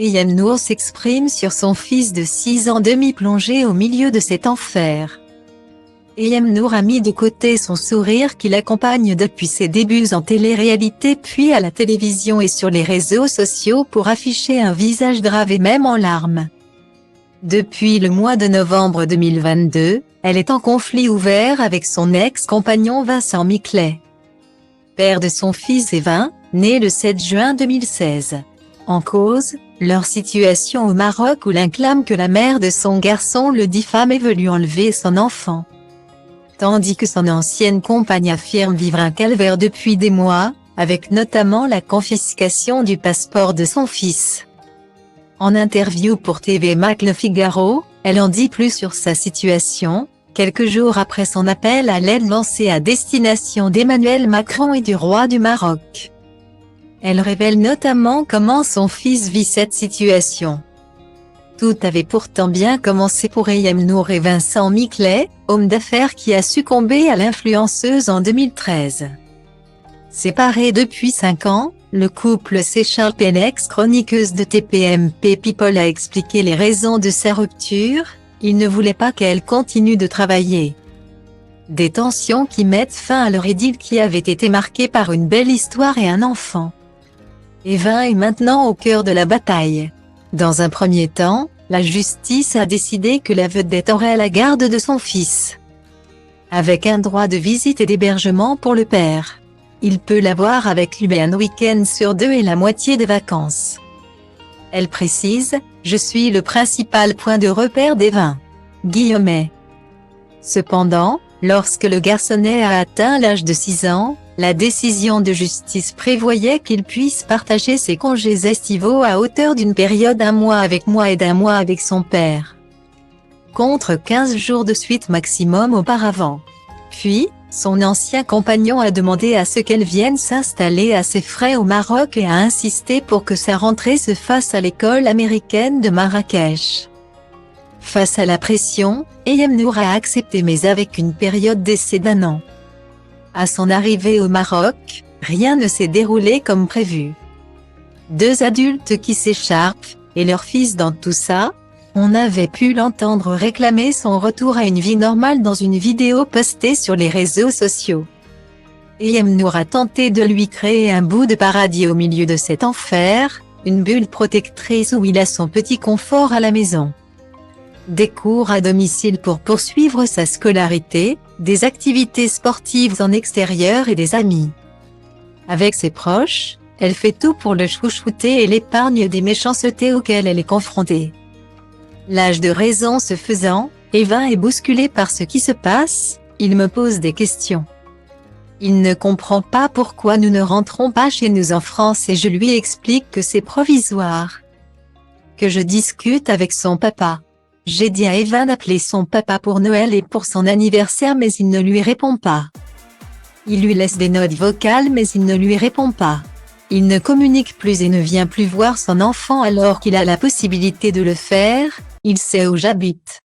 Eyem Nour s'exprime sur son fils de 6 ans demi-plongé au milieu de cet enfer. Eyem Nour a mis de côté son sourire qui l'accompagne depuis ses débuts en télé-réalité puis à la télévision et sur les réseaux sociaux pour afficher un visage gravé même en larmes. Depuis le mois de novembre 2022, elle est en conflit ouvert avec son ex-compagnon Vincent Miclet, père de son fils Evin, né le 7 juin 2016. En cause, leur situation au Maroc où l'un clame que la mère de son garçon le diffame et veut lui enlever son enfant, tandis que son ancienne compagne affirme vivre un calvaire depuis des mois, avec notamment la confiscation du passeport de son fils. En interview pour TV Mac Le Figaro, elle en dit plus sur sa situation, quelques jours après son appel à l'aide lancé à destination d'Emmanuel Macron et du roi du Maroc. Elle révèle notamment comment son fils vit cette situation. Tout avait pourtant bien commencé pour Eyem Nour et Vincent Miclet, homme d'affaires qui a succombé à l'influenceuse en 2013. Séparé depuis 5 ans, le couple s'écharpe et l'ex-chroniqueuse de TPMP People a expliqué les raisons de sa rupture, il ne voulait pas qu'elle continue de travailler. Des tensions qui mettent fin à leur idylle qui avait été marquée par une belle histoire et un enfant. Evin est maintenant au cœur de la bataille. Dans un premier temps, la justice a décidé que la vedette aurait la garde de son fils, avec un droit de visite et d'hébergement pour le père. Il peut l'avoir avec lui un week-end sur 2 et la moitié des vacances. Elle précise, « Je suis le principal point de repère d'Evin. » Cependant, lorsque le garçonnet a atteint l'âge de 6 ans, la décision de justice prévoyait qu'il puisse partager ses congés estivaux à hauteur d'une période d'1 mois avec moi et d'1 mois avec son père, contre 15 jours de suite maximum auparavant. Puis, son ancien compagnon a demandé à ce qu'elle vienne s'installer à ses frais au Maroc et a insisté pour que sa rentrée se fasse à l'école américaine de Marrakech. Face à la pression, Eyem Nour a accepté mais avec une période d'essai d'1 an. À son arrivée au Maroc, rien ne s'est déroulé comme prévu. 2 adultes qui s'écharpent, et leur fils dans tout ça. On avait pu l'entendre réclamer son retour à une vie normale dans une vidéo postée sur les réseaux sociaux. Eyem Nour a tenté de lui créer un bout de paradis au milieu de cet enfer, une bulle protectrice où il a son petit confort à la maison, des cours à domicile pour poursuivre sa scolarité, des activités sportives en extérieur et des amis. Avec ses proches, elle fait tout pour le chouchouter et l'épargne des méchancetés auxquelles elle est confrontée. L'âge de raison se faisant, Evin est bousculé par ce qui se passe, il me pose des questions. Il ne comprend pas pourquoi nous ne rentrons pas chez nous en France et je lui explique que c'est provisoire, que je discute avec son papa. J'ai dit à Evin d'appeler son papa pour Noël et pour son anniversaire mais il ne lui répond pas. Il lui laisse des notes vocales mais il ne lui répond pas. Il ne communique plus et ne vient plus voir son enfant alors qu'il a la possibilité de le faire, il sait où j'habite.